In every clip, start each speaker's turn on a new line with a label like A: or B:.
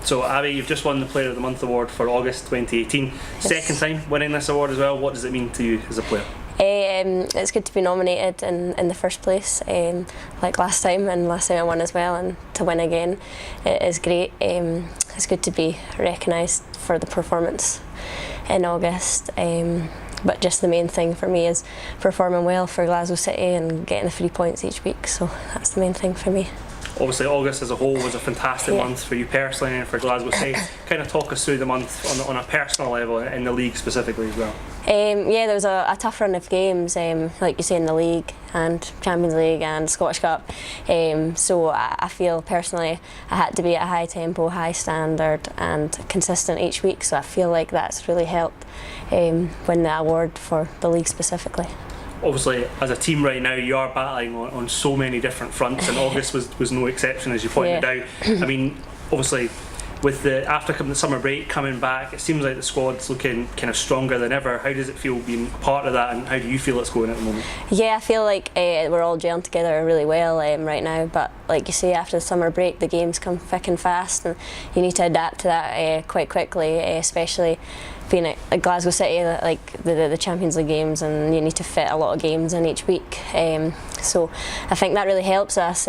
A: So Abbi, you've just won the Player of the Month award for August 2018.
B: Yes.
A: Second time winning this award as well. What does it mean to you as a player?
B: It's good to be nominated in the first place, like last time, and last time I won as well, and to win again it is great. It's good to be recognised for the performance in August, but just the main thing for me is performing well for Glasgow City and getting the 3 points each week, so that's the main thing for me.
A: Obviously August as a whole was a fantastic month for you personally and for Glasgow City. Kind of talk us through the month on a personal level in the league specifically as well.
B: Yeah, there was a tough run of games, like you say, in the league and Champions League and Scottish Cup. So I feel personally I had to be at a high tempo, high standard and consistent each week. So I feel like that's really helped win the award for the league specifically.
A: Obviously, as a team right now, you are battling on so many different fronts, and August was no exception, as you pointed out. I mean, obviously, with after the summer break coming back, it seems like the squad's looking kind of stronger than ever. How does it feel being part of that, and how do you feel it's going at the moment? Yeah,
B: I feel like we're all gelling together really well right now, but like you say, after the summer break, the games come thick and fast, and you need to adapt to that quite quickly, especially being at Glasgow City, like the Champions League games, and you need to fit a lot of games in each week. So I think that really helps us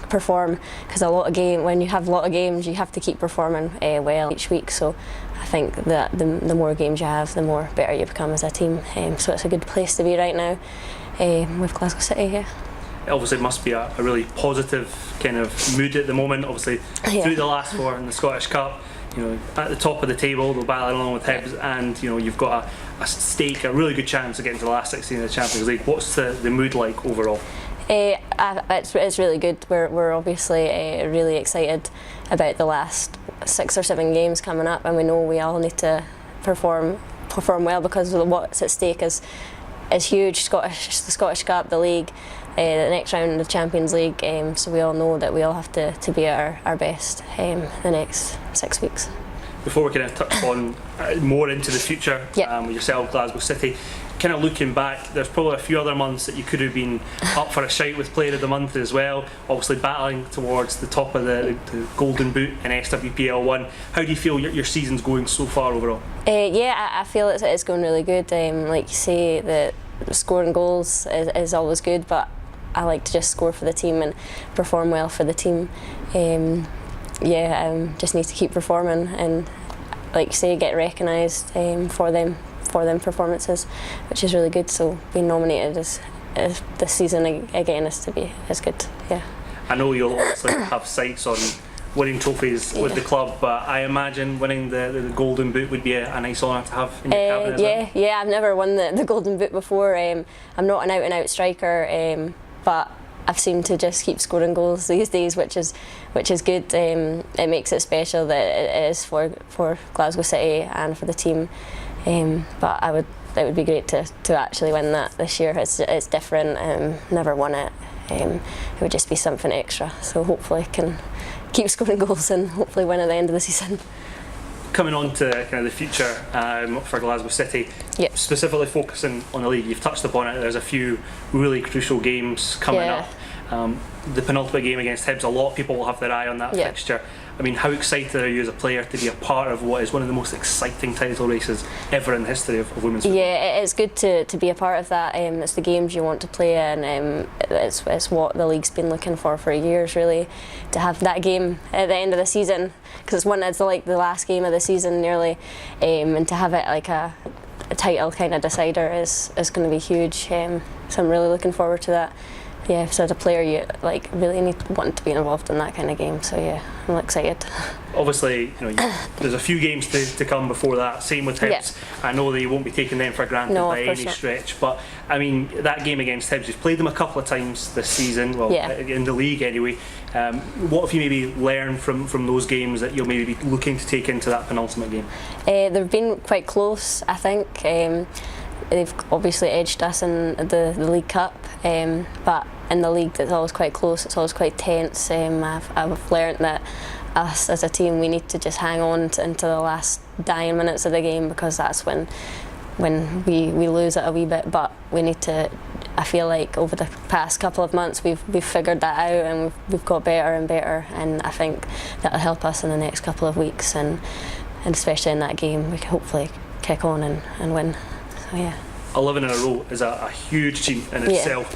B: perform, because when you have a lot of games, you have to keep performing well each week. So I think that the more games you have, the more better you become as a team. So it's a good place to be right now with Glasgow City. Yeah.
A: It obviously must be a really positive kind of mood at the moment. Obviously, through the last four in the Scottish Cup, you know, at the top of the table, they're battling along with Hibs, and you know you've got a really good chance of getting to the last 16 of the Champions League. What's the mood like overall?
B: It's really good. We're obviously really excited about the last 6 or 7 games coming up, and we know we all need to perform well, because what's at stake is huge. The Scottish Cup, the league, the next round of the Champions League, so we all know that we all have to be at our best the next 6 weeks.
A: Before we kind of touch on more into the future with yourself, Glasgow City, kind of looking back, there's probably a few other months that you could have been up for a shout with Player of the Month as well, obviously battling towards the top of the Golden Boot in SWPL 1. How do you feel your season's going so far overall?
B: I feel it's going really good. Like you say, the scoring goals is always good, but I like to just score for the team and perform well for the team. Just need to keep performing and, like you say, get recognised for them performances, which is really good. So being nominated as this season again is good. Yeah.
A: I know you'll obviously have sights on winning trophies with the club, but I imagine winning the Golden Boot would be a nice honour to have in your cabinet as well.
B: Yeah, I've never won the Golden Boot before. I'm not an out-and-out striker, but I've seemed to just keep scoring goals these days, which is good. It makes it special that it is for Glasgow City and for the team. But it would be great to actually win that this year. It's different. Never won it. It would just be something extra. So hopefully I can keep scoring goals and hopefully win at the end of the season.
A: Coming on to kind of the future for Glasgow City, specifically focusing on the league, you've touched upon it. There's a few really crucial games coming up. The penultimate game against Hibs, a lot of people will have their eye on that fixture. I mean, how excited are you as a player to be a part of what is one of the most exciting title races ever in the history of women's football? Yeah,
B: it's good to be a part of that. It's the games you want to play, and it's what the league's been looking for years, really, to have that game at the end of the season, because it's like the last game of the season nearly, and to have it like a title kind of decider is going to be huge. So I'm really looking forward to that. Yeah, so as a player, you really want to be involved in that kind of game. So yeah, I'm excited.
A: Obviously, there's a few games to come before that. Same with Hibs. I know that you won't be taking them for granted by any stretch, but I mean that game against Hibs, you've played them a couple of times this season. In the league anyway. What have you maybe learned from those games that you'll maybe be looking to take into that penultimate game? They've
B: been quite close, I think. They've obviously edged us in the League Cup, but in the league it's always quite close, it's always quite tense. I've learnt that us as a team, we need to just hang on into the last dying minutes of the game, because that's when we lose it a wee bit, but we need to I feel like over the past couple of months we've figured that out, and we've got better and better, and I think that'll help us in the next couple of weeks, and especially in that game we can hopefully kick on and win. So yeah.
A: 11 in a row is a huge team in itself.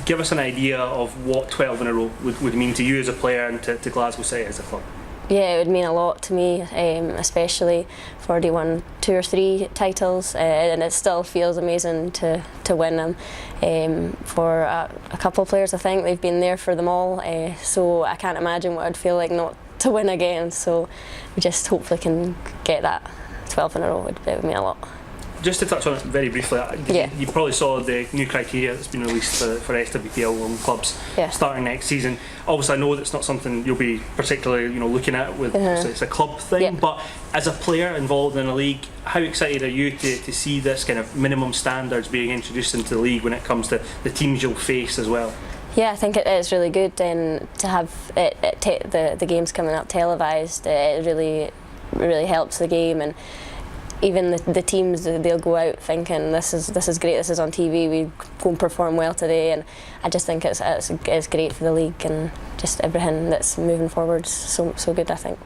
A: Give us an idea of what 12 in a row would mean to you as a player and to Glasgow City as a club.
B: Yeah, it would mean a lot to me, especially for already won 2 or 3 titles, and it still feels amazing to win them. For a couple of players, I think they've been there for them all, so I can't imagine what I'd feel like not to win again. So we just hopefully can get that 12 in a row. It would mean a lot.
A: Just to touch on it very briefly, you probably saw the new criteria that's been released for SWPL clubs starting next season. Obviously, I know that's not something you'll be particularly looking at with it's a club thing, but as a player involved in a league, how excited are you to see this kind of minimum standards being introduced into the league when it comes to the teams you'll face as well?
B: Yeah, I think it is really good, and to have the games coming up televised, it really helps the game. And even the teams, they'll go out thinking this is great, this is on TV, we go and perform well today, and I just think it's great for the league and just everything that's moving forward. So good, I think.